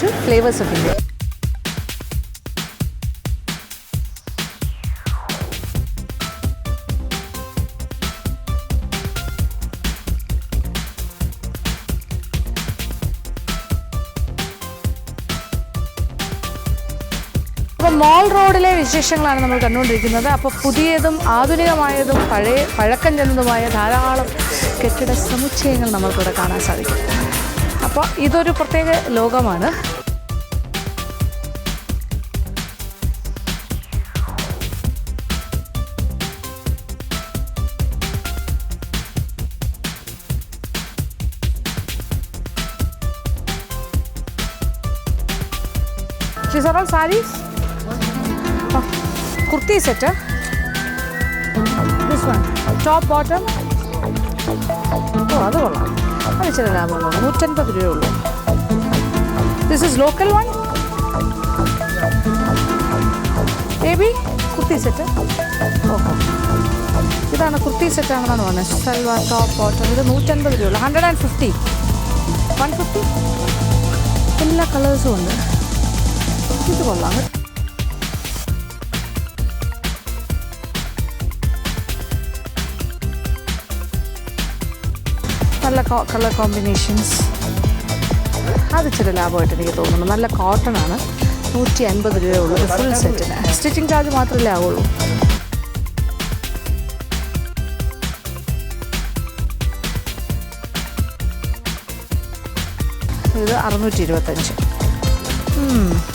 to flavors of India. അപ്പോൾ മോൾ റോഡിലെ വിശേഷങ്ങളാണ് നമ്മൾ കണ്ടുകൊണ്ടിരിക്കുന്നത്. അപ്പോൾ പുതിയതും ആധുനികമായതും പഴക്കം ചെന്നതുമായ ധാരാളം കെട്ടിട സമുച്ചയങ്ങൾ നമ്മൾക്കിവിടെ കാണാൻ സാധിക്കും. അപ്പോൾ ഇതൊരു പ്രത്യേക ലോകമാണ്. These are all sarees. Kurti set. This one, top bottom. Oh, അത് കൊള്ളാം. അത് ഇച്ചിരി ലാഭമുള്ളൂ. 150 രൂപയുള്ളൂ. This is local one. Baby, kurti set. ഓഹോ, ഇതാണ് കുർത്തി സെറ്റ് ആണെന്നാണ് പറഞ്ഞത്. Salwar top bottom. ഇത് 150 രൂപയുള്ളൂ. 150, 150. എല്ലാ കളേഴ്സും ഉണ്ട്. ഇത് കൊള്ളാം. നല്ല കളർ കോമ്പിനേഷൻസ്. അത് ഇച്ചിരി ലാഭമായിട്ട് എനിക്ക് തോന്നുന്നു. നല്ല കോട്ടൺ ആണ്. 150 രൂപയുള്ളൂ ഫുൾ സെറ്റിന്. സ്റ്റിച്ചിങ് ചാർജ് മാത്രമല്ലേ ആവുള്ളൂ. ഇത് 625.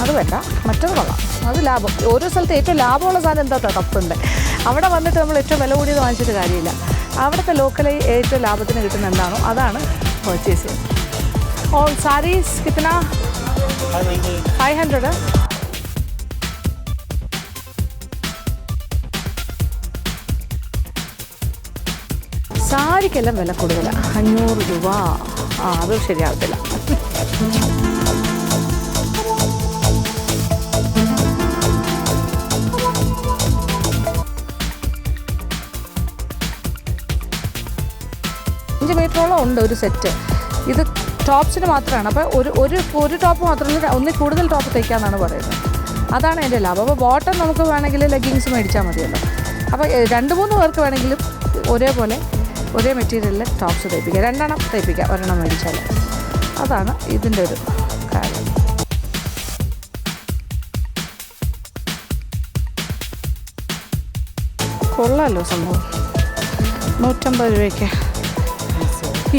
അത് വേണ്ട, മറ്റത് കൊള്ളാം. അത് ലാഭം. ഓരോ സ്ഥലത്ത് ഏറ്റവും ലാഭമുള്ള സാധനം എന്താ തപ്പുണ്ട്. അവിടെ വന്നിട്ട് നമ്മൾ ഏറ്റവും വില കൂടിയത് വാങ്ങിച്ചിട്ട് കാര്യമില്ല. അവിടുത്തെ ലോക്കലി ഏറ്റവും ലാഭത്തിന് കിട്ടുന്ന എന്താണോ അതാണ് പർച്ചേസ് ചെയ്യുന്നത്. ഓൾ സാരീസ് കിട്ടുന്ന 500. സാരിക്കെല്ലാം വില കൂടുതലാണ്. 500 രൂപ. അത് ശരിയാകത്തില്ല. മീറ്ററോളം ഉണ്ട് ഒരു സെറ്റ്. ഇത് ടോപ്സിന് മാത്രമാണ്. അപ്പോൾ ഒരു ടോപ്പ് മാത്രമല്ല, ഒന്നിൽ കൂടുതൽ ടോപ്പ് തയ്ക്കാമെന്നാണ് പറയുന്നത്. അതാണ് എൻ്റെ ലാഭം. അപ്പോൾ ബോട്ടം നമുക്ക് വേണമെങ്കിൽ ലെഗിങ്സ് മേടിച്ചാൽ മതിയല്ലോ. അപ്പോൾ 2-3 പേർക്ക് വേണമെങ്കിലും ഒരേപോലെ ഒരേ മെറ്റീരിയലിൽ ടോപ്സ് തയ്പ്പിക്കുക. 2 എണ്ണം തയ്പ്പിക്കുക, 1 എണ്ണം മേടിച്ചാൽ. അതാണ് ഇതിൻ്റെ ഒരു കാര്യം. കൊള്ളാമല്ലോ സംഭവം. 150 രൂപയ്ക്ക്.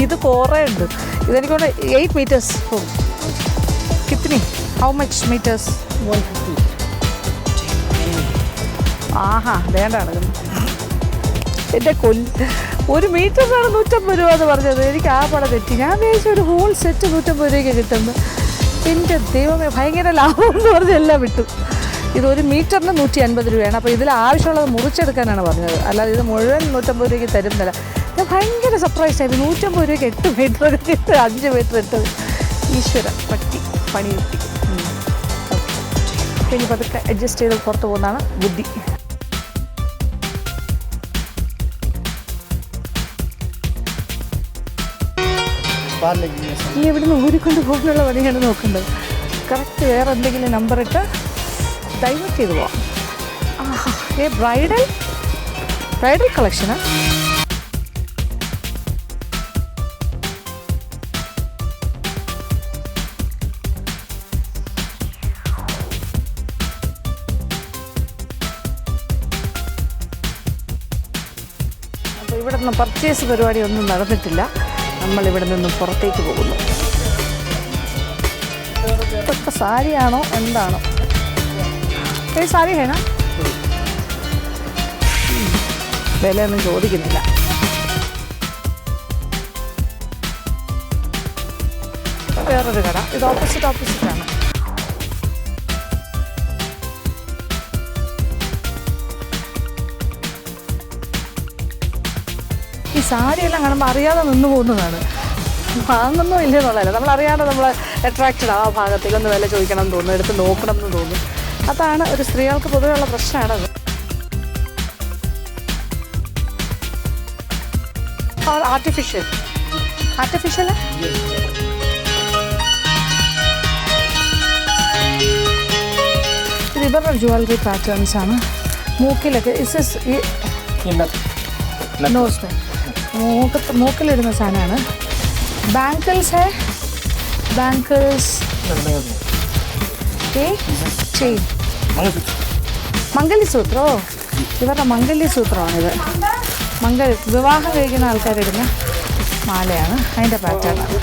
ഇത് കുറേ ഉണ്ട്. ഇതെനിക്കൊണ്ട് 8 meters. കിത്തനി? How much meters? 150. ആഹാ, വേണ്ടാണ് എൻ്റെ ഒരു മീറ്ററിനാണ് 150 രൂപ എന്ന് പറഞ്ഞത്. എനിക്ക് ആ പടം തെറ്റി. ഞാൻ വിചാരിച്ചു ഒരു ഹോൾ സെറ്റ് 150 രൂപയ്ക്ക് കിട്ടുന്നു. എൻ്റെ ദൈവമേ, ഭയങ്കര ലാഭം എന്ന് പറഞ്ഞ് എല്ലാം വിട്ടു. ഇതൊരു മീറ്ററിന് 150 രൂപയാണ്. അപ്പോൾ ഇതിൽ ആവശ്യമുള്ളത് മുറിച്ചെടുക്കാനാണ് പറഞ്ഞത്. അല്ലാതെ ഇത് മുഴുവൻ 150 രൂപയ്ക്ക് തരുന്നില്ല. ഞാൻ ഭയങ്കര സർപ്രൈസ് ആയിരുന്നു. 150 രൂപയ്ക്ക് 8 മീറ്ററൊക്കെ ഇട്ട് 5 മീറ്റർ ഇട്ടത്. ഈശ്വര പണി കിട്ടി. പിന്നെ പതുക്കെ അഡ്ജസ്റ്റ് ചെയ്ത് പുറത്ത് പോകുന്നതാണ് ബുദ്ധി. ഇനി ഇവിടുന്ന് ഊരിക്കൊണ്ട് പോകുന്നുള്ള പണിയാണ് നോക്കേണ്ടത്. കറക്റ്റ് വേറെ എന്തെങ്കിലും നമ്പർ ഇട്ട് ഡൈവേർട്ട് ചെയ്ത് പോവാം. ബ്രൈഡൽ കളക്ഷന്. അപ്പോൾ ഇവിടെ നിന്ന് പർച്ചേസ് പരിപാടിയൊന്നും നടന്നിട്ടില്ല. നമ്മളിവിടെ നിന്നും പുറത്തേക്ക് പോകുന്നു. ഇതൊക്കെ സാരിയാണോ എന്താണോ? ഈ സാരി ഹേന വിലയൊന്നും ചോദിക്കുന്നില്ല. വേറൊരു കട. ഇത് ഓപ്പോസിറ്റാണ്. ഈ സാരിയെല്ലാം കാണുമ്പോൾ അറിയാതെ നിന്ന് പോകുന്നതാണ്. വാങ്ങുന്നോ ഇല്ലെന്നുള്ളതല്ല, നമ്മളറിയാതെ നമ്മൾ അട്രാക്റ്റഡ് ആ ഭാഗത്തേക്കൊന്ന് വില ചോദിക്കണം എന്ന് തോന്നുന്നു, എടുത്ത് നോക്കണം എന്ന് തോന്നും. അതാണ് ഒരു സ്ത്രീകൾക്ക് പൊതുവെയുള്ള പ്രശ്നമാണത്. ആർട്ടിഫിഷ്യൽ ഇവരുടെ ജ്വല്ലറി പാറ്റേൺസ് ആണ്. മൂക്കിലൊക്കെ നോസ് മൂക്കിലിടുന്ന സാധനമാണ്. ബാങ്കിൾസ് ചെയിൻ മംഗല്യസൂത്രോ, ഇവരുടെ മംഗല്യസൂത്രമാണിത്. വിവാഹം കഴിക്കുന്ന ആൾക്കാരിടുന്ന മാലയാണ്, അതിൻ്റെ പാറ്റേണാണ്.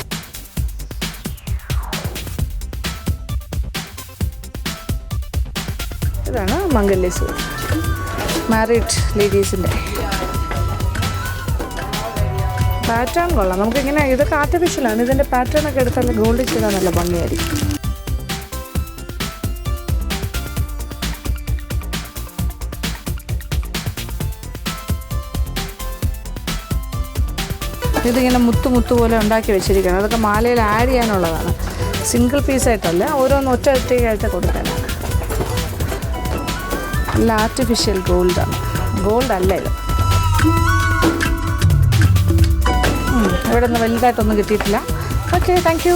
ഇതാണ് മംഗല്യസൂത്രം, മാരീഡ് ലേഡീസിൻ്റെ പാറ്റേൺ കൊള്ളാം. നമുക്കിങ്ങനെ ഇതൊക്കെ ആർട്ടിഫിഷ്യലാണ്. ഇതിൻ്റെ പാറ്റേണൊക്കെ എടുത്താൽ ഗോൾഡ് ചെയ്താൽ നല്ല ഭംഗിയായിരിക്കും. ഇതിങ്ങനെ മുത്ത് പോലെ ഉണ്ടാക്കി വെച്ചിരിക്കുകയാണ്. അതൊക്കെ മാലയിൽ ആഡ് ചെയ്യാനുള്ളതാണ്, സിംഗിൾ പീസായിട്ടല്ല, ഓരോന്ന് ഒറ്റയായിട്ട് കൊടുക്കാനാണ്. നല്ല ആർട്ടിഫിഷ്യൽ ഗോൾഡാണ്, ഗോൾഡ് അല്ല ഇത്. ഇവിടെ നിന്ന് വലുതായിട്ടൊന്നും കിട്ടിയിട്ടില്ല. Okay, thank you.